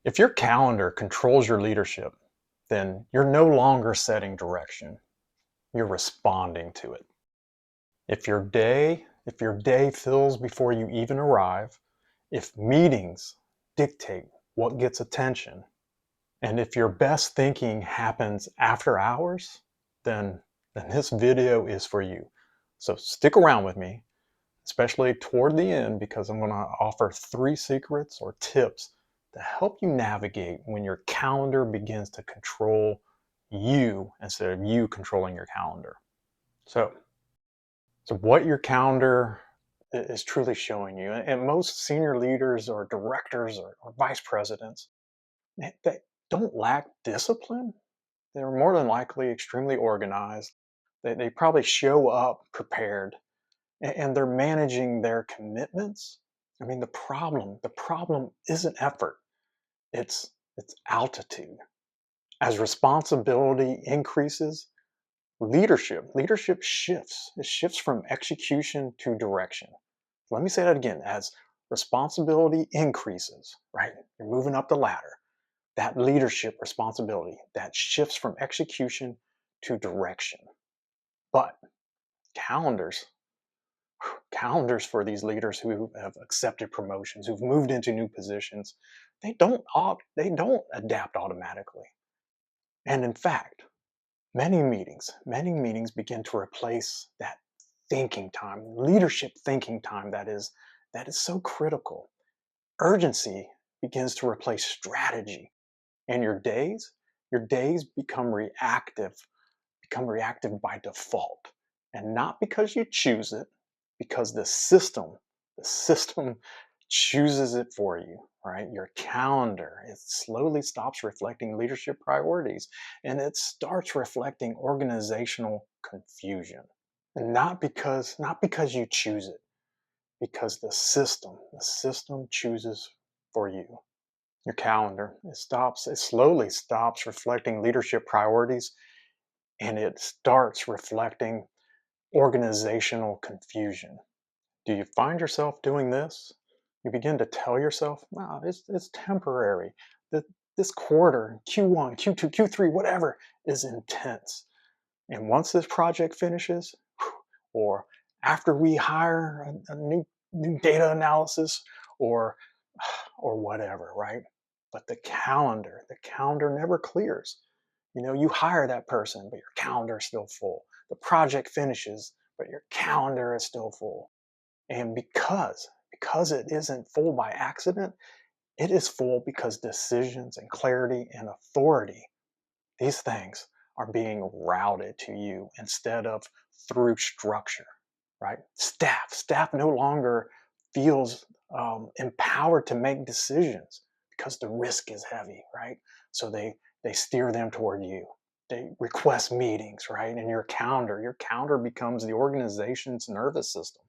If your calendar controls your leadership, then you're no longer setting direction. You're responding to it. If your day fills before you even arrive, if meetings dictate what gets attention, and if your best thinking happens after hours, then this video is for you. So stick around with me, especially toward the end, because I'm going to offer 3 secrets or tips to help you navigate when your calendar begins to control you instead of you controlling your calendar. So what your calendar is truly showing you, and most senior leaders or directors or vice presidents, they don't lack discipline. They're more than likely extremely organized. They probably show up prepared, and they're managing their commitments. I mean, the problem isn't effort. It's altitude. As responsibility increases, leadership shifts. It shifts from execution to direction. Let me say that again. As responsibility increases, right? You're moving up the ladder. That leadership responsibility that shifts from execution to direction. But calendars, calendars for these leaders who have accepted promotions, who've moved into new positions, they don't adapt automatically. And in fact, many meetings begin to replace that thinking time, leadership thinking time that is so critical. Urgency begins to replace strategy, and your days become reactive by default. And not because you choose it, because the system chooses it for you, right? Your calendar, it slowly stops reflecting leadership priorities and it starts reflecting organizational confusion. And not because you choose it, because the system chooses for you. Your calendar, it slowly stops reflecting leadership priorities and it starts reflecting organizational confusion. Do you find yourself doing this? You begin to tell yourself, wow, it's temporary. This quarter, Q1, Q2, Q3, whatever, is intense. And once this project finishes, or after we hire a new data analysis, or or whatever, right? But the calendar never clears. You hire that person, but your calendar is still full. The project finishes, but your calendar is still full. And because it isn't full by accident, it is full because decisions and clarity and authority, these things are being routed to you instead of through structure, right? Staff no longer feels empowered to make decisions because the risk is heavy, right? So they steer them toward you. They request meetings, right? And your calendar becomes the organization's nervous system,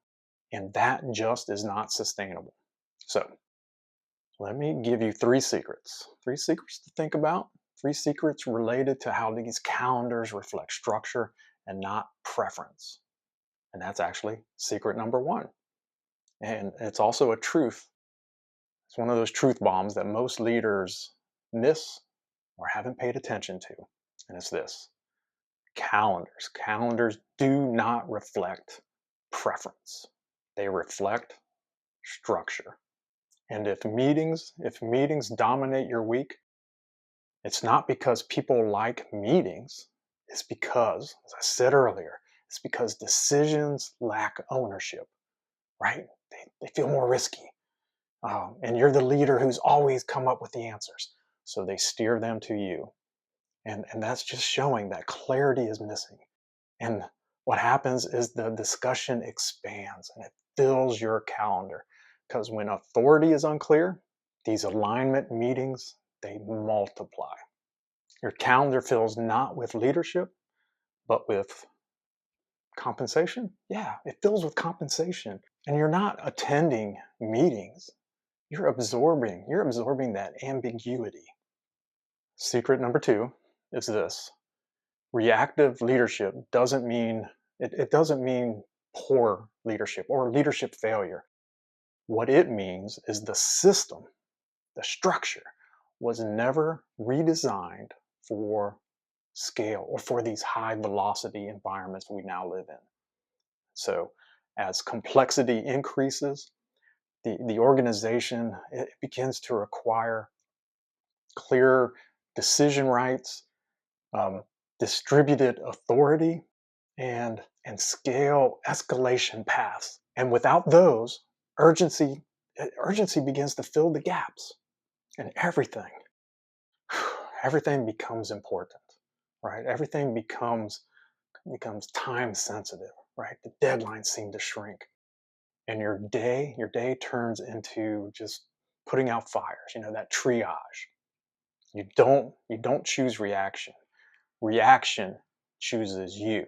and that just is not sustainable. So let me give you 3 secrets. 3 secrets to think about. 3 secrets related to how these calendars reflect structure and not preference. And that's actually secret number 1. And it's also a truth. It's one of those truth bombs that most leaders miss or haven't paid attention to. And it's this: calendars do not reflect preference, they reflect structure. And if meetings dominate your week, it's not because people like meetings. It's because, as I said earlier, it's because decisions lack ownership, right? They feel more risky. And you're the leader who's always come up with the answers. So they steer them to you. And that's just showing that clarity is missing. And what happens is the discussion expands and it fills your calendar. Because when authority is unclear, these alignment meetings, they multiply. Your calendar fills not with leadership, but with compensation. Yeah, it fills with compensation. And you're not attending meetings. You're absorbing that ambiguity. Secret number 2 is this: reactive leadership doesn't mean poor leadership or leadership failure. What it means is the system, the structure, was never redesigned for scale or for these high velocity environments we now live in. So as complexity increases, the organization, it begins to require clear decision rights, um, distributed authority, and scale escalation paths. And without those, urgency urgency begins to fill the gaps, and everything becomes important, right? Everything becomes time sensitive, right? The deadlines seem to shrink, and your day turns into just putting out fires. That triage. You don't choose reaction. Reaction chooses you.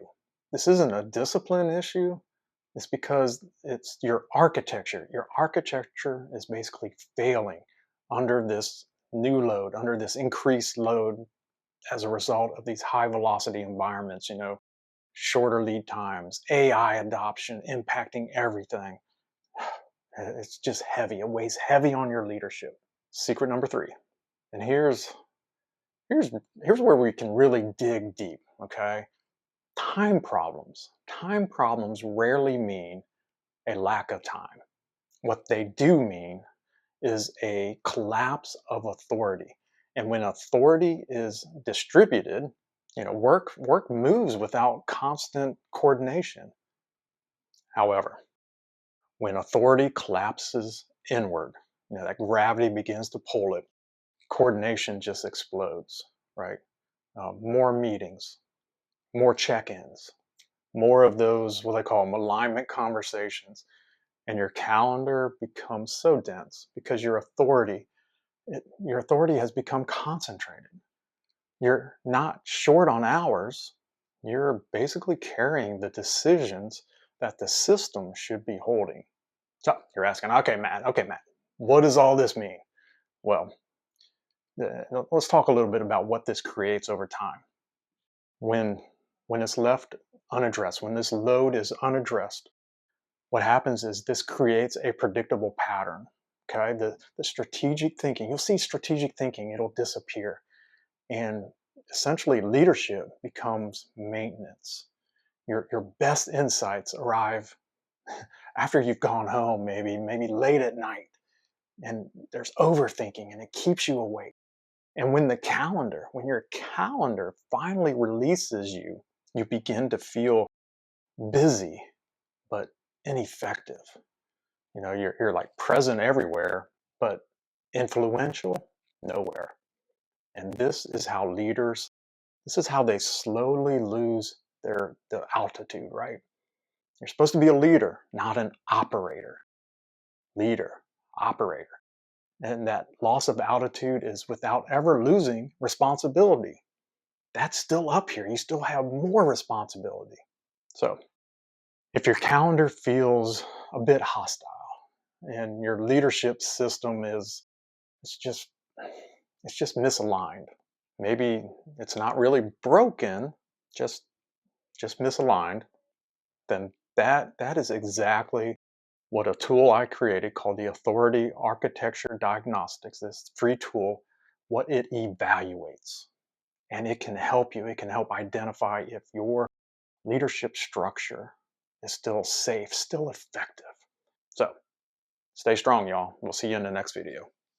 This isn't a discipline issue. It's because it's your architecture. Your architecture is basically failing under this new load, under this increased load as a result of these high velocity environments, shorter lead times, AI adoption impacting everything. It's just heavy. It weighs heavy on your leadership. Secret number 3. And here's here's where we can really dig deep, okay? Time problems. Time problems rarely mean a lack of time. What they do mean is a collapse of authority. And when authority is distributed, work moves without constant coordination. However, when authority collapses inward, that gravity begins to pull it, coordination just explodes, right? More meetings, more check-ins, more of those, what I call them, alignment conversations, and your calendar becomes so dense because your authority has become concentrated. You're not short on hours. You're basically carrying the decisions that the system should be holding. So you're asking, okay, Matt, what does all this mean? Well, let's talk a little bit about what this creates over time. When it's left unaddressed, when this load is unaddressed, what happens is this creates a predictable pattern. Okay, the strategic thinking, you'll see strategic thinking, it'll disappear. And essentially leadership becomes maintenance. Your best insights arrive after you've gone home, maybe late at night, and there's overthinking and it keeps you awake. And when your calendar finally releases you, you begin to feel busy but ineffective. You're like present everywhere, but influential nowhere. And this is how they slowly lose the altitude, right? You're supposed to be a leader, not an operator. Leader, operator. And that loss of altitude is without ever losing responsibility. That's still up here. You still have more responsibility. So if your calendar feels a bit hostile and your leadership system it's just it's just misaligned. Maybe it's not really broken, just misaligned, then that is exactly what a tool I created called the Authority Architecture Diagnostics, this free tool, what it evaluates. And it can help you, it can help identify if your leadership structure is still safe, still effective. So stay strong, y'all. We'll see you in the next video.